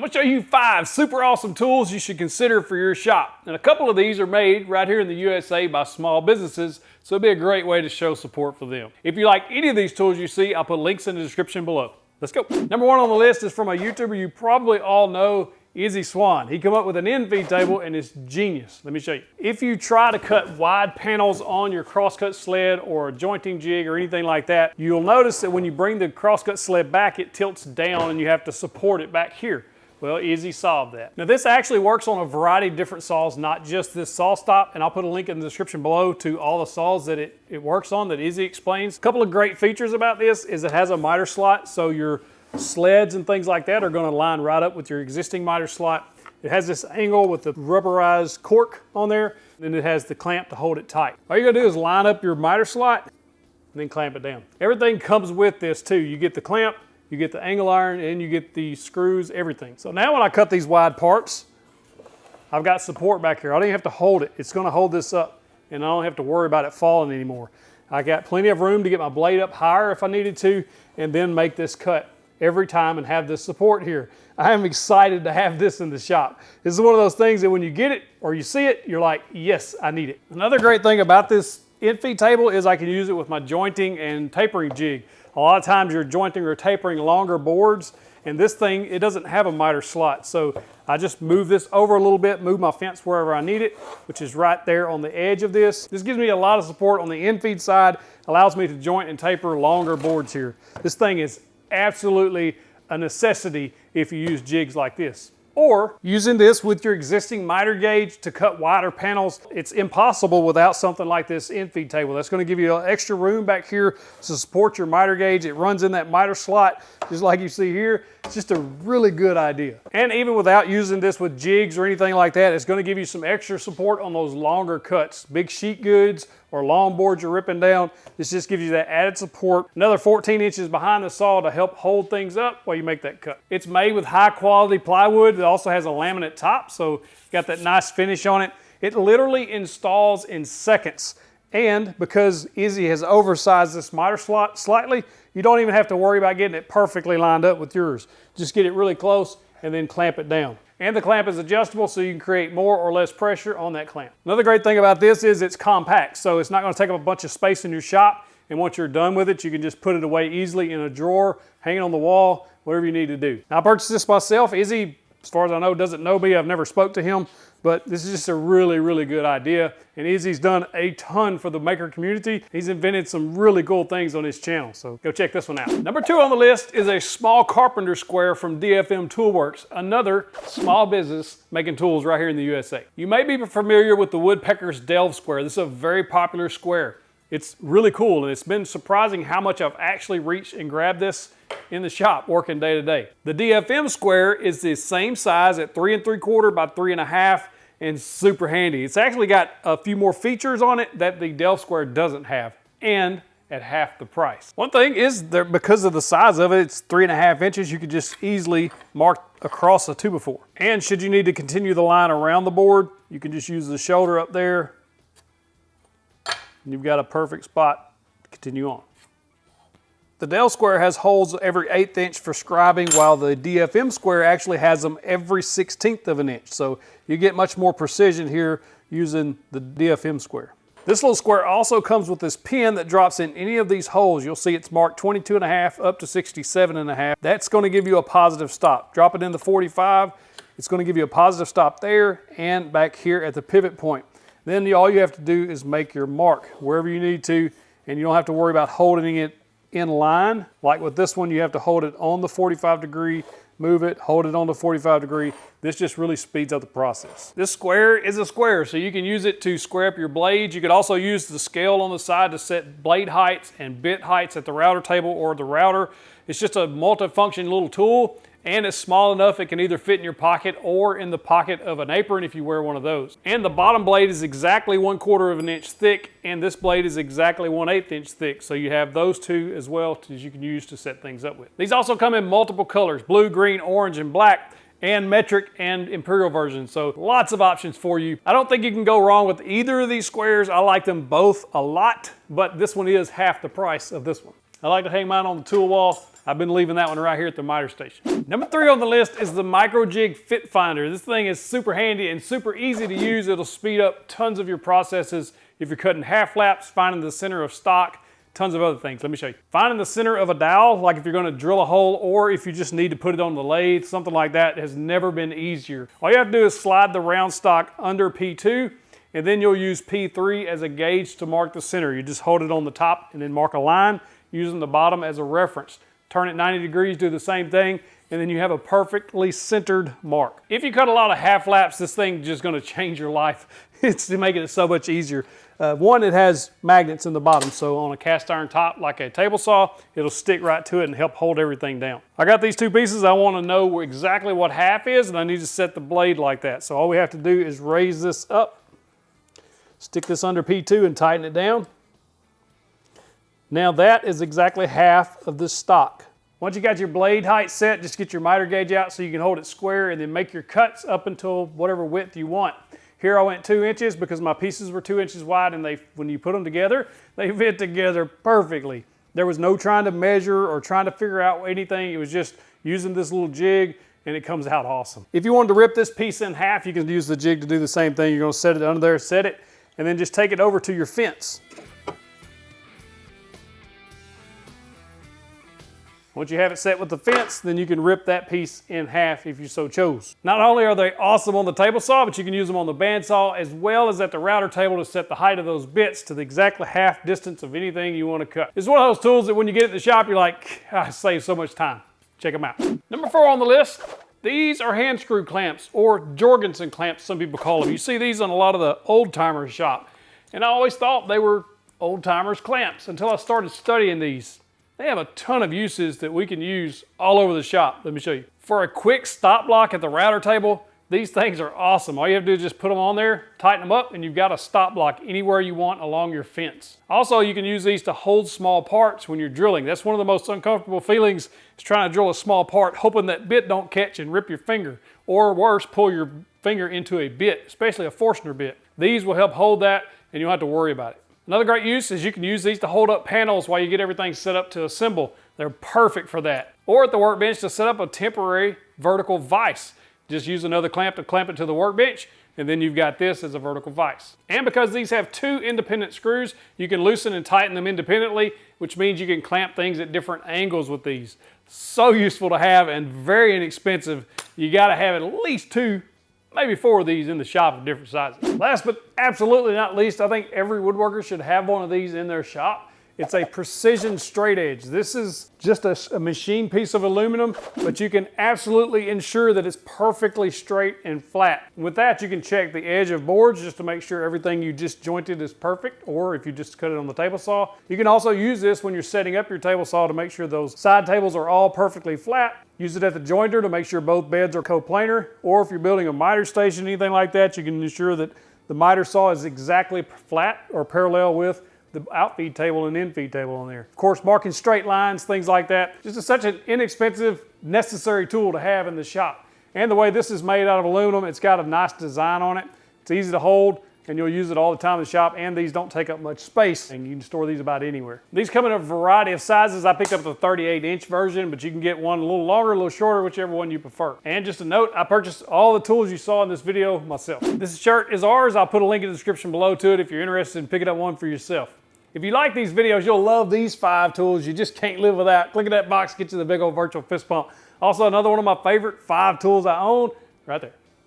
gonna show you 5 super awesome tools you should consider for your shop. And a couple of these are made right here in the USA by small businesses, so it'll be a great way to show support for them. If you like any of these tools you see, I'll put links in the description below. Let's go. Number 1 on the list is from a YouTuber you probably all know, Izzy Swan. He came up with an Infeed table and it's genius. Let me show you. If you try to cut wide panels on your crosscut sled or a jointing jig or anything like that, you'll notice that when you bring the crosscut sled back, it tilts down and you have to support it back here. Well, Izzy solved that. Now this actually works on a variety of different saws, not just this saw stop, and I'll put a link in the description below to all the saws that it works on that Izzy explains. A couple of great features about this is it has a miter slot, so your sleds and things like that are going to line right up with your existing miter slot. It has this angle with the rubberized cork on there, and it has the clamp to hold it tight. All you gotta do is line up your miter slot and then clamp it down. Everything comes with this too. You get the clamp, you get the angle iron, and you get the screws, everything. So now when I cut these wide parts, I've got support back here. I don't even have to hold it. It's gonna hold this up, and I don't have to worry about it falling anymore. I got plenty of room to get my blade up higher if I needed to, and then make this cut every time and have this support here. I am excited to have this in the shop. This is one of those things that when you get it or you see it, you're like, yes, I need it. Another great thing about this Infeed table is I can use it with my jointing and tapering jig. A lot of times you're jointing or tapering longer boards, and this thing, it doesn't have a miter slot. So I just move this over a little bit, move my fence wherever I need it, which is right there on the edge of this. This gives me a lot of support on the Infeed side, allows me to joint and taper longer boards here. This thing is absolutely a necessity if you use jigs like this. Or using this with your existing miter gauge to cut wider panels, it's impossible without something like this Infeed table. That's going to give you extra room back here to support your miter gauge. It runs in that miter slot just like you see here. It's just a really good idea. And even without using this with jigs or anything like that, it's going to give you some extra support on those longer cuts. Big sheet goods or long boards you're ripping down, this just gives you that added support. Another 14 inches behind the saw to help hold things up while you make that cut. It's made with high quality plywood. It also has a laminate top, so got that nice finish on it. It literally installs in seconds. And because Izzy has oversized this miter slot slightly, you don't even have to worry about getting it perfectly lined up with yours. Just get it really close and then clamp it down. And the clamp is adjustable so you can create more or less pressure on that clamp. Another great thing about this is it's compact, so it's not going to take up a bunch of space in your shop, and once you're done with it, you can just put it away easily in a drawer, hang it on the wall, whatever you need to do. Now, I purchased this myself. Izzy, as far as I know, doesn't know me. I've never spoke to him, but this is just a really, really good idea. And Izzy's done a ton for the maker community. He's invented some really cool things on his channel, so go check this one out. Number 2 on the list is a small Carpenter square from DFM Toolworks, another small business making tools right here in the USA. You may be familiar with the Woodpecker's Delve square. This is a very popular square. It's really cool, and it's been surprising how much I've actually reached and grabbed this in the shop working day to day. The DFM square is the same size at 3 3/4 by 3 1/2 and super handy. It's actually got a few more features on it that the Delve square doesn't have, and at half the price. One thing is that because of the size of it, it's 3 1/2 inches, you could just easily mark across a 2x4. And should you need to continue the line around the board, you can just use the shoulder up there, and you've got a perfect spot to continue on. The Delve square has holes every 1/8 inch for scribing, while the DFM square actually has them every 1/16 of an inch. So you get much more precision here using the DFM square. This little square also comes with this pin that drops in any of these holes. You'll see it's marked 22 1/2 up to 67 1/2. That's going to give you a positive stop. Drop it in the 45. It's going to give you a positive stop there and back here at the pivot point. Then all you have to do is make your mark wherever you need to, and you don't have to worry about holding it in line. Like with this one, you have to hold it on the 45 degree, move it, hold it on the 45 degree. This just really speeds up the process. This square is a square, so you can use it to square up your blades. You could also use the scale on the side to set blade heights and bit heights at the router table or the router. It's just a multifunction little tool, and it's small enough it can either fit in your pocket or in the pocket of an apron if you wear one of those. And the bottom blade is exactly 1/4 of an inch thick, and this blade is exactly 1/8 inch thick. So you have those two as well as you can use to set things up with. These also come in multiple colors: blue, green, orange, and black, and metric and imperial versions. So lots of options for you. I don't think you can go wrong with either of these squares. I like them both a lot, but this one is half the price of this one. I like to hang mine on the tool wall. I've been leaving that one right here at the miter station. Number 3 on the list is the MicroJig Fit Finder. This thing is super handy and super easy to use. It'll speed up tons of your processes if you're cutting half flaps, finding the center of stock, tons of other things. Let me show you. Finding the center of a dowel, like if you're gonna drill a hole or if you just need to put it on the lathe, something like that, has never been easier. All you have to do is slide the round stock under P2, and then you'll use P3 as a gauge to mark the center. You just hold it on the top and then mark a line using the bottom as a reference. Turn it 90 degrees, do the same thing, and then you have a perfectly centered mark. If you cut a lot of half laps, this thing is just gonna change your life. It's making it so much easier. One, it has magnets in the bottom, so on a cast iron top like a table saw, it'll stick right to it and help hold everything down. I got these 2 pieces. I want to know exactly what half is, and I need to set the blade like that. So all we have to do is raise this up, stick this under P2 and tighten it down. Now that is exactly half of this stock. Once you got your blade height set, just get your miter gauge out so you can hold it square and then make your cuts up until whatever width you want. Here I went 2 inches because my pieces were 2 inches wide, and when you put them together, they fit together perfectly. There was no trying to measure or trying to figure out anything. It was just using this little jig, and it comes out awesome. If you wanted to rip this piece in half, you can use the jig to do the same thing. You're gonna set it under there, set it, and then just take it over to your fence. Once you have it set with the fence, then you can rip that piece in half if you so chose. Not only are they awesome on the table saw, but you can use them on the bandsaw as well as at the router table to set the height of those bits to the exactly half distance of anything you want to cut. It's one of those tools that when you get it in the shop, you're like, I save so much time. Check them out. Number 4 on the list, these are hand screw clamps, or Jorgensen clamps, some people call them. You see these on a lot of the old timers shop. And I always thought they were old timers clamps until I started studying these. They have a ton of uses that we can use all over the shop. Let me show you. For a quick stop block at the router table, these things are awesome. All you have to do is just put them on there, tighten them up, and you've got a stop block anywhere you want along your fence. Also, you can use these to hold small parts when you're drilling. That's one of the most uncomfortable feelings, is trying to drill a small part, hoping that bit don't catch and rip your finger, or worse, pull your finger into a bit, especially a Forstner bit. These will help hold that, and you don't have to worry about it. Another great use is you can use these to hold up panels while you get everything set up to assemble. They're perfect for that. Or at the workbench to set up a temporary vertical vise. Just use another clamp to clamp it to the workbench, and then you've got this as a vertical vise. And because these have 2 independent screws, you can loosen and tighten them independently, which means you can clamp things at different angles with these. So useful to have and very inexpensive. You gotta have at least 2, maybe 4 of these in the shop of different sizes. Last but absolutely not least, I think every woodworker should have one of these in their shop. It's a precision straight edge. This is just a machine piece of aluminum, but you can absolutely ensure that it's perfectly straight and flat. With that, you can check the edge of boards just to make sure everything you just jointed is perfect, or if you just cut it on the table saw. You can also use this when you're setting up your table saw to make sure those side tables are all perfectly flat. Use it at the jointer to make sure both beds are coplanar, or if you're building a miter station, anything like that, you can ensure that the miter saw is exactly flat or parallel with the outfeed table and infeed table on there. Of course, marking straight lines, things like that. Just such an inexpensive, necessary tool to have in the shop. And the way this is made out of aluminum, it's got a nice design on it. It's easy to hold, and you'll use it all the time in the shop, and these don't take up much space, and you can store these about anywhere. These come in a variety of sizes. I picked up the 38-inch version, but you can get one a little longer, a little shorter, whichever one you prefer. And just a note, I purchased all the tools you saw in this video myself. This shirt is ours. I'll put a link in the description below to it if you're interested in picking up one for yourself. If you like these videos, you'll love these 5 tools you just can't live without. Click at that box, get you the big old virtual fist pump. Also, another one of my favorite 5 tools I own, right there.